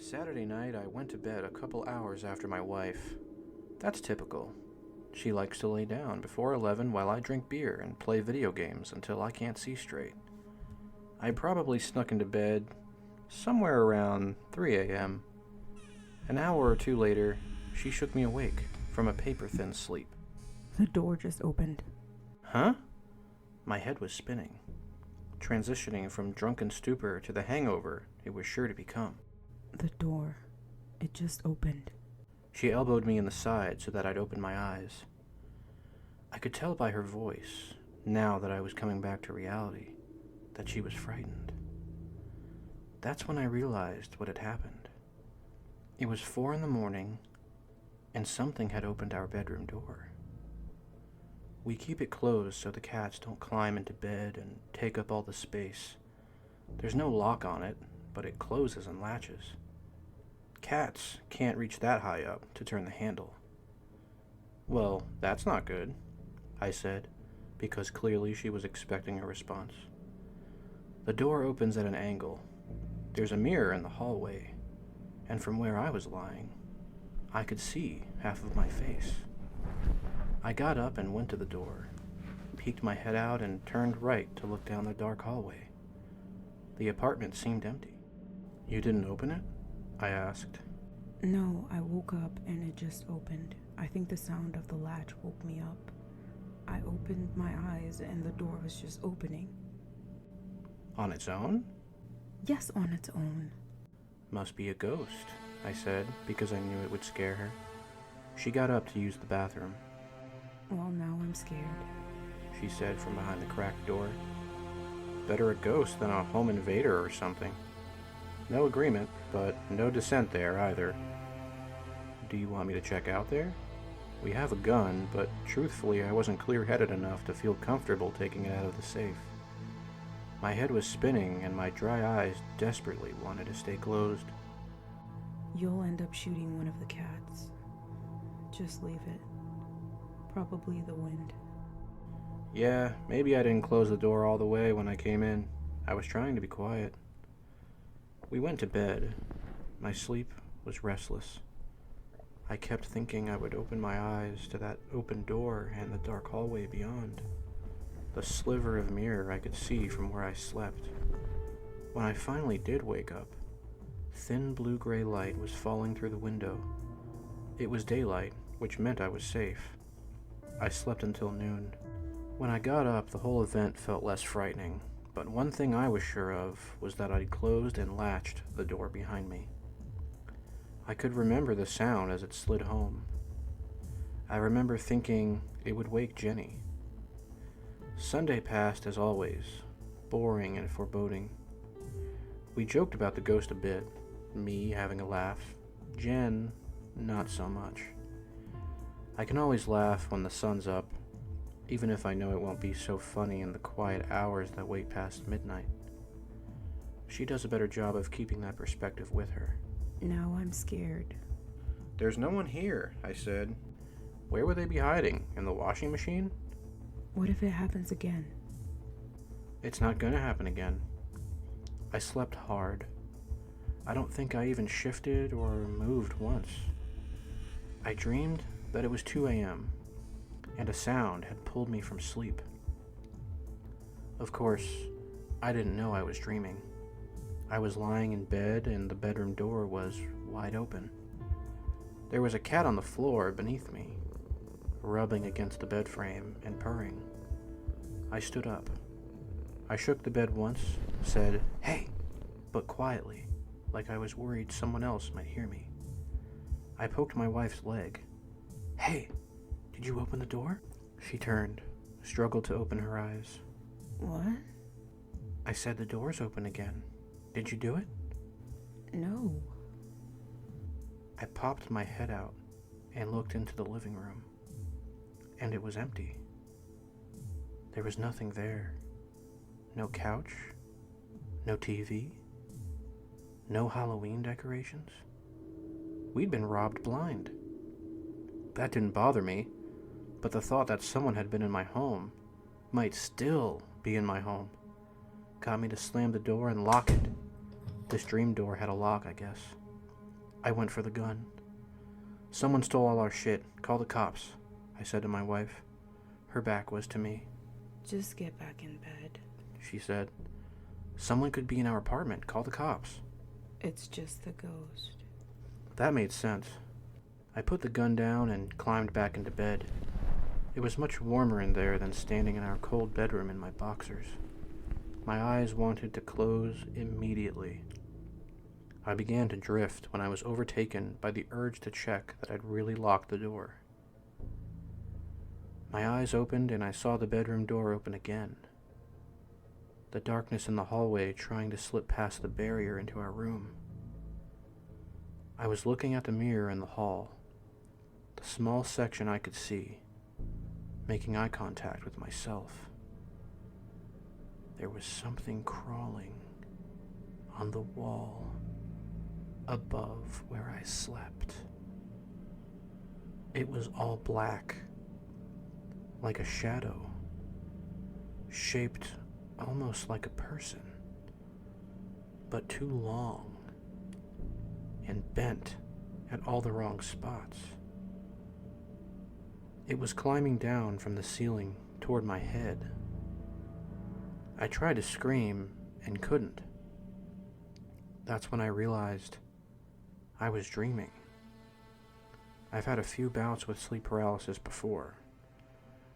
Saturday night, I went to bed a couple hours after my wife. That's typical. She likes to lay down before 11 while I drink beer and play video games until I can't see straight. I probably snuck into bed somewhere around 3 a.m. An hour or two later, she shook me awake from a paper-thin sleep. The door just opened. Huh? My head was spinning, transitioning from drunken stupor to the hangover it was sure to become. The door. It just opened. She elbowed me in the side so that I'd open my eyes. I could tell by her voice, now that I was coming back to reality, that she was frightened. That's when I realized what had happened. It was 4 a.m, and something had opened our bedroom door. We keep it closed so the cats don't climb into bed and take up all the space. There's no lock on it, but it closes and latches. Cats can't reach that high up to turn the handle. Well, that's not good, I said, because clearly she was expecting a response. The door opens at an angle. There's a mirror in the hallway, and from where I was lying, I could see half of my face. I got up and went to the door, peeked my head out and turned right to look down the dark hallway. The apartment seemed empty. You didn't open it? I asked. No, I woke up and it just opened. I think the sound of the latch woke me up. I opened my eyes and the door was just opening. On its own? Yes, on its own. Must be a ghost, I said, because I knew it would scare her. She got up to use the bathroom. Well, now I'm scared. She said from behind the cracked door. Better a ghost than a home invader or something. No agreement, but no dissent there either. Do you want me to check out there? We have a gun, but truthfully I wasn't clear-headed enough to feel comfortable taking it out of the safe. My head was spinning and my dry eyes desperately wanted to stay closed. You'll end up shooting one of the cats. Just leave it. Probably the wind. Yeah, maybe I didn't close the door all the way when I came in. I was trying to be quiet. We went to bed. My sleep was restless. I kept thinking I would open my eyes to that open door and the dark hallway beyond. The sliver of mirror I could see from where I slept. When I finally did wake up, thin blue-gray light was falling through the window. It was daylight, which meant I was safe. I slept until noon. When I got up, the whole event felt less frightening, but one thing I was sure of was that I'd closed and latched the door behind me. I could remember the sound as it slid home. I remember thinking it would wake Jenny. Sunday passed as always, boring and foreboding. We joked about the ghost a bit, me having a laugh, Jen not so much. I can always laugh when the sun's up, even if I know it won't be so funny in the quiet hours that wait past midnight. She does a better job of keeping that perspective with her. Now I'm scared. There's no one here, I said. Where would they be hiding? In the washing machine? What if it happens again? It's not gonna happen again. I slept hard. I don't think I even shifted or moved once. I dreamed that it was 2 a.m. and a sound had pulled me from sleep. Of course, I didn't know I was dreaming. I was lying in bed and the bedroom door was wide open. There was a cat on the floor beneath me, rubbing against the bed frame and purring. I stood up. I shook the bed once, said, "Hey," but quietly, like I was worried someone else might hear me. I poked my wife's leg. "Hey, did you open the door?" She turned, struggled to open her eyes. What? I said the door's open again. Did you do it? No. I popped my head out and looked into the living room, and it was empty. There was nothing there. No couch, no TV, no Halloween decorations. We'd been robbed blind. That didn't bother me, but the thought that someone had been in my home, might still be in my home, got me to slam the door and lock it. This dream door had a lock, I guess. I went for the gun. "Someone stole all our shit. Call the cops," I said to my wife. Her back was to me. "Just get back in bed," she said. "Someone could be in our apartment. Call the cops." "It's just the ghost." That made sense. I put the gun down and climbed back into bed. It was much warmer in there than standing in our cold bedroom in my boxers. My eyes wanted to close immediately. I began to drift when I was overtaken by the urge to check that I'd really locked the door. My eyes opened and I saw the bedroom door open again. The darkness in the hallway trying to slip past the barrier into our room. I was looking at the mirror in the hall, the small section I could see, making eye contact with myself. There was something crawling on the wall above where I slept. It was all black, like a shadow, shaped almost like a person, but too long and bent at all the wrong spots. It was climbing down from the ceiling toward my head. I tried to scream and couldn't. That's when I realized I was dreaming. I've had a few bouts with sleep paralysis before.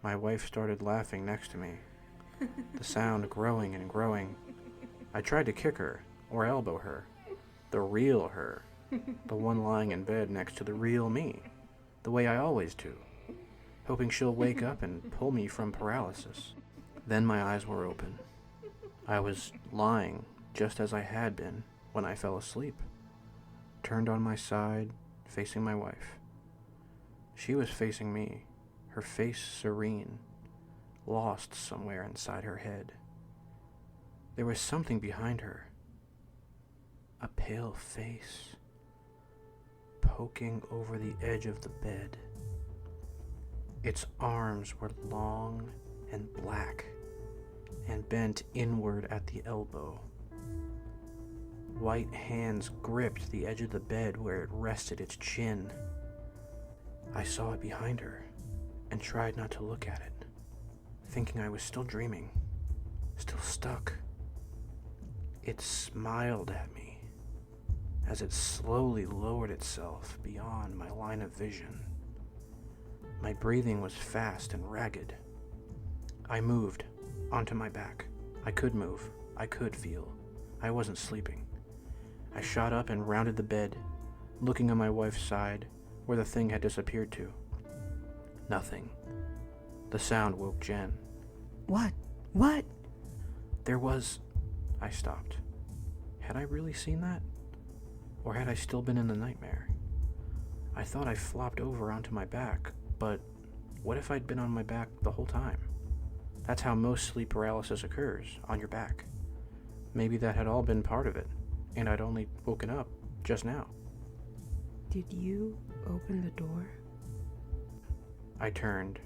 My wife started laughing next to me, the sound growing and growing. I tried to kick her or elbow her, the real her, the one lying in bed next to the real me, the way I always do, hoping she'll wake up and pull me from paralysis. Then my eyes were open. I was lying just as I had been when I fell asleep, turned on my side, facing my wife. She was facing me, her face serene, lost somewhere inside her head. There was something behind her, a pale face, poking over the edge of the bed. Its arms were long and black and bent inward at the elbow. White hands gripped the edge of the bed where it rested its chin. I saw it behind her and tried not to look at it, thinking I was still dreaming, still stuck. It smiled at me as it slowly lowered itself beyond my line of vision. My breathing was fast and ragged. I moved onto my back. I could move. I could feel. I wasn't sleeping. I shot up and rounded the bed, looking on my wife's side where the thing had disappeared to. Nothing. The sound woke Jen. What? What? There was... I stopped. Had I really seen that? Or had I still been in the nightmare? I thought I flopped over onto my back, but what if I'd been on my back the whole time? That's how most sleep paralysis occurs, on your back. Maybe that had all been part of it, and I'd only woken up just now. Did you open the door? I turned.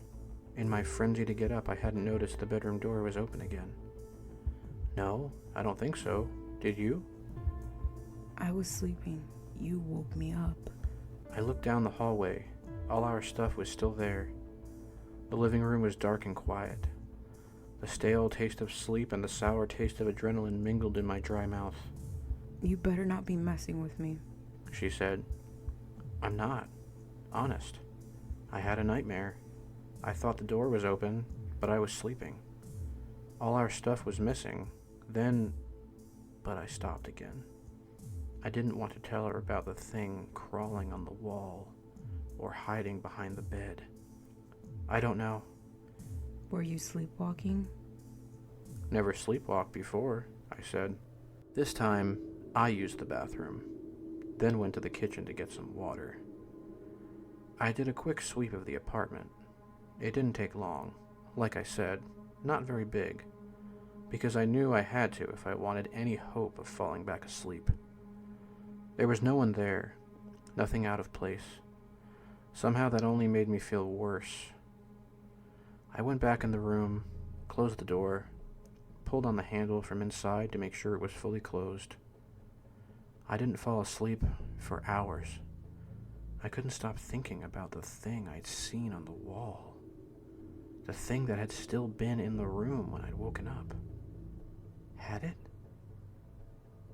In my frenzy to get up, I hadn't noticed the bedroom door was open again. No, I don't think so. Did you? I was sleeping. You woke me up. I looked down the hallway. All our stuff was still there. The living room was dark and quiet. The stale taste of sleep and the sour taste of adrenaline mingled in my dry mouth. You better not be messing with me, she said. I'm not. Honest. I had a nightmare. I thought the door was open, but I was sleeping. All our stuff was missing. But I stopped again. I didn't want to tell her about the thing crawling on the wall or hiding behind the bed. I don't know. Were you sleepwalking? Never sleepwalked before, I said. This time, I used the bathroom, then went to the kitchen to get some water. I did a quick sweep of the apartment. It didn't take long. Like I said, not very big, because I knew I had to if I wanted any hope of falling back asleep. There was no one there, nothing out of place. Somehow that only made me feel worse. I went back in the room, closed the door, pulled on the handle from inside to make sure it was fully closed. I didn't fall asleep for hours. I couldn't stop thinking about the thing I'd seen on the wall. The thing that had still been in the room when I'd woken up. Had it?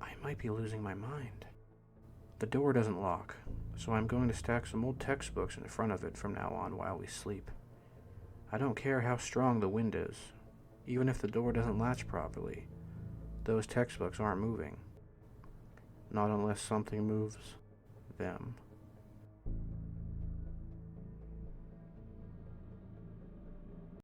I might be losing my mind. The door doesn't lock, so I'm going to stack some old textbooks in front of it from now on while we sleep. I don't care how strong the wind is, even if the door doesn't latch properly. Those textbooks aren't moving. Not unless something moves them.